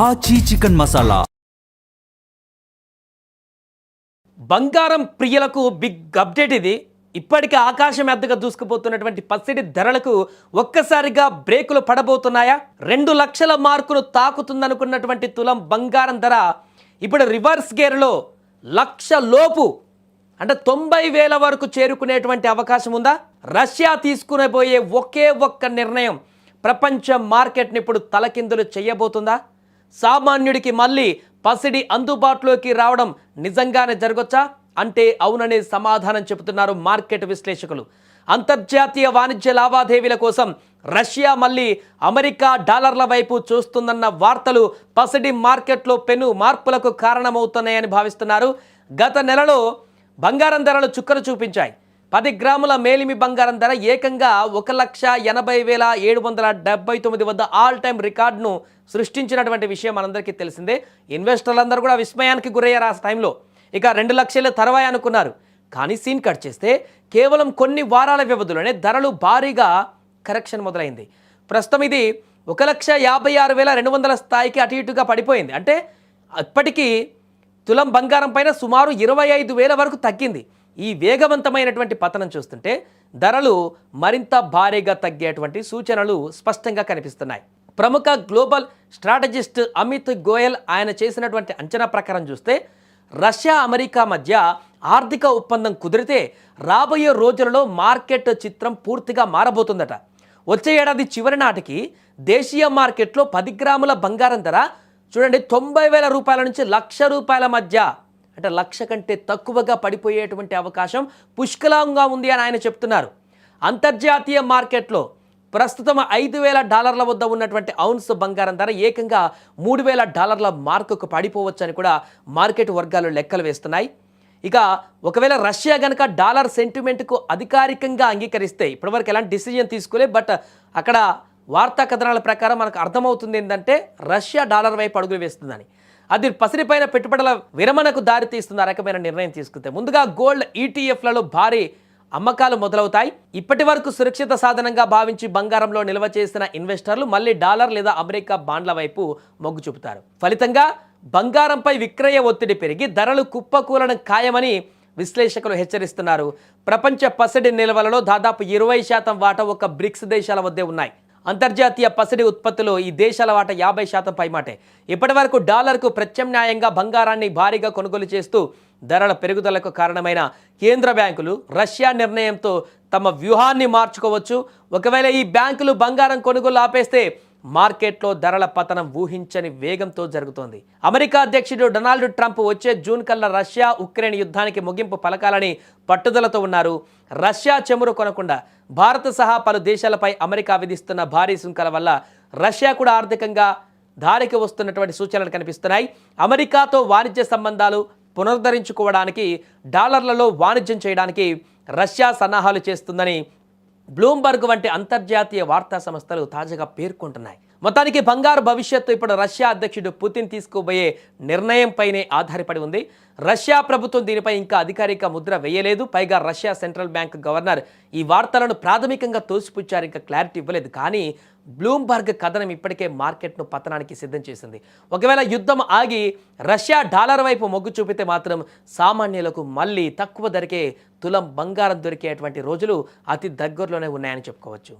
ఆచి చికెన్ మసాలా. బంగారం ప్రియులకు బిగ్ అప్డేట్ ఇది. ఇప్పటికే ఆకాశం ఎద్దగా దూసుకుపోతున్నటువంటి పసిడి ధరలకు ఒక్కసారిగా బ్రేకులు పడబోతున్నాయా? 2 లక్షల మార్కును తాకుతుందనుకున్నటువంటి తులం బంగారం ధర ఇప్పుడు రివర్స్ గేర్లో 1 లక్ష లోపు అంటే 90,000 వరకు చేరుకునేటువంటి అవకాశం ఉందా? రష్యా తీసుకునేబోయే ఒకే ఒక్క నిర్ణయం ప్రపంచ మార్కెట్ని ఇప్పుడు తలకిందులు చేయబోతుందా? సామాన్యుడికి మళ్ళీ పసిడి అందుబాటులోకి రావడం నిజంగానే జరగొచ్చా అంటే అవుననే సమాధానం చెబుతున్నారు మార్కెట్ విశ్లేషకులు. అంతర్జాతీయ వాణిజ్య లావాదేవీల కోసం రష్యా మళ్ళీ అమెరికా డాలర్ల వైపు చూస్తుందన్న వార్తలు పసిడి మార్కెట్లో పెను మార్పులకు కారణమవుతున్నాయని భావిస్తున్నారు. గత నెలలో బంగారం ధరలు చుక్కలు చూపించాయి. 10 గ్రాముల మేలిమి బంగారం ధర ఏకంగా 1,80,779 వద్ద ఆల్ టైమ్ రికార్డును సృష్టించినటువంటి విషయం మనందరికీ తెలిసిందే. ఇన్వెస్టర్లందరూ కూడా విస్మయానికి గురయ్యారు ఆ టైంలో. ఇక 2 లక్షల తర్వాయి అనుకున్నారు. కానీ సీన్ కట్ చేస్తే కేవలం కొన్ని వారాల వ్యవధిలోనే ధరలు భారీగా కరెక్షన్ మొదలైంది. ప్రస్తుతం ఇది 1,56,200 స్థాయికి అటు ఇటుగా పడిపోయింది. అంటే ఇప్పటికీ తులం బంగారం పైన సుమారు 25,000 వరకు తగ్గింది. ఈ వేగవంతమైనటువంటి పతనం చూస్తుంటే ధరలు మరింత భారీగా తగ్గేటువంటి సూచనలు స్పష్టంగా కనిపిస్తున్నాయి. ప్రముఖ గ్లోబల్ స్ట్రాటజిస్ట్ అమిత్ గోయల్ ఆయన చేసినటువంటి అంచనా ప్రకారం చూస్తే రష్యా అమెరికా మధ్య ఆర్థిక ఒప్పందం కుదిరితే రాబోయే రోజులలో మార్కెట్ చిత్రం పూర్తిగా మారబోతుందట. వచ్చే ఏడాది చివరి నాటికి దేశీయ మార్కెట్లో 10 గ్రాముల బంగారం ధర చూడండి 90,000 రూపాయల నుంచి 1,00,000 రూపాయల మధ్య అంటే 1,00,000 కంటే తక్కువగా పడిపోయేటువంటి అవకాశం పుష్కలంగా ఉంది అని ఆయన చెప్తున్నారు. అంతర్జాతీయ మార్కెట్లో ప్రస్తుతం $5,000 వద్ద ఉన్నటువంటి ఔన్స్ బంగారం ధర ఏకంగా $3,000 మార్కుకు పడిపోవచ్చని కూడా మార్కెట్ వర్గాలు లెక్కలు వేస్తున్నాయి. ఇక ఒకవేళ రష్యా కనుక డాలర్ సెంటిమెంట్కు అధికారికంగా అంగీకరిస్తే ఇప్పటివరకు ఎలాంటి డిసిజన్ తీసుకోలే, బట్ అక్కడ వార్తా కథనాల ప్రకారం మనకు అర్థమవుతుంది ఏంటంటే రష్యా డాలర్ వైపు అడుగులు వేస్తుందని. అది పసిరిపైన పెట్టుబడుల విరమణకు దారితీస్తుంది. ఆ రకమైన నిర్ణయం తీసుకుంటే ముందుగా గోల్డ్ ఈటీఎఫ్లలో భారీ అమ్మకాలు మొదలవుతాయి. ఇప్పటి వరకు సురక్షిత సాధనంగా భావించి బంగారంలో నిల్వ చేసిన ఇన్వెస్టర్లు మళ్ళీ డాలర్ లేదా అమెరికా బాండ్ల వైపు మొగ్గు చూపుతారు. ఫలితంగా బంగారంపై విక్రయ ఒత్తిడి పెరిగి ధరలు కుప్పకూలడం ఖాయమని విశ్లేషకులు హెచ్చరిస్తున్నారు. ప్రపంచ పసిడి నిల్వలలో దాదాపు 20% వాటా ఒక బ్రిక్స్ దేశాల వద్దే ఉన్నాయి. అంతర్జాతీయ పసిడి ఉత్పత్తిలో ఈ దేశాల వాటా 50% పైమాటే. ఇప్పటి వరకు డాలర్కు ప్రత్యామ్నాయంగా బంగారాన్ని భారీగా కొనుగోలు చేస్తూ ధరల పెరుగుదలకు కారణమైన కేంద్ర బ్యాంకులు రష్యా నిర్ణయంతో తమ వ్యూహాన్ని మార్చుకోవచ్చు. ఒకవేళ ఈ బ్యాంకులు బంగారం కొనుగోలు ఆపేస్తే మార్కెట్లో ధరల పతనం ఊహించని వేగంతో జరుగుతోంది. అమెరికా అధ్యక్షుడు డొనాల్డ్ ట్రంప్ వచ్చే జూన్ కల్లా రష్యా ఉక్రెయిన్ యుద్ధానికి ముగింపు పలకాలని పట్టుదలతో ఉన్నారు. రష్యా చెమురు కొనకుండా భారత్ సహా పలు దేశాలపై అమెరికా విధిస్తున్న భారీ సుంకాల వల్ల రష్యా కూడా ఆర్థికంగా దారికి వస్తున్నటువంటి సూచనలు కనిపిస్తున్నాయి. అమెరికాతో వాణిజ్య సంబంధాలు పునరుద్ధరించుకోవడానికి డాలర్లలో వాణిజ్యం చేయడానికి రష్యా సన్నాహాలు చేస్తుందని బ్లూంబర్గ్ వంటి అంతర్జాతీయ వార్తా సంస్థలు తాజాగా పేర్కొంటున్నాయి. మొత్తానికి బంగారు భవిష్యత్తు ఇప్పుడు రష్యా అధ్యక్షుడు పుతిన్ తీసుకోబోయే నిర్ణయంపైనే ఆధారపడి ఉంది. రష్యా ప్రభుత్వం దీనిపై ఇంకా అధికారిక ముద్ర వేయలేదు. పైగా రష్యా సెంట్రల్ బ్యాంక్ గవర్నర్ ఈ వార్తలను ప్రాథమికంగా తోసిపుచ్చారు, ఇంకా క్లారిటీ ఇవ్వలేదు. కానీ బ్లూంబర్గ్ కథనం ఇప్పటికే మార్కెట్ను పతనానికి సిద్ధం చేసింది. ఒకవేళ యుద్ధం ఆగి రష్యా డాలర్ వైపు మొగ్గు చూపితే మాత్రం సామాన్యులకు మళ్ళీ తక్కువ ధరకే తులం బంగారం దొరికేటువంటి రోజులు అతి దగ్గరలోనే ఉన్నాయని చెప్పుకోవచ్చు.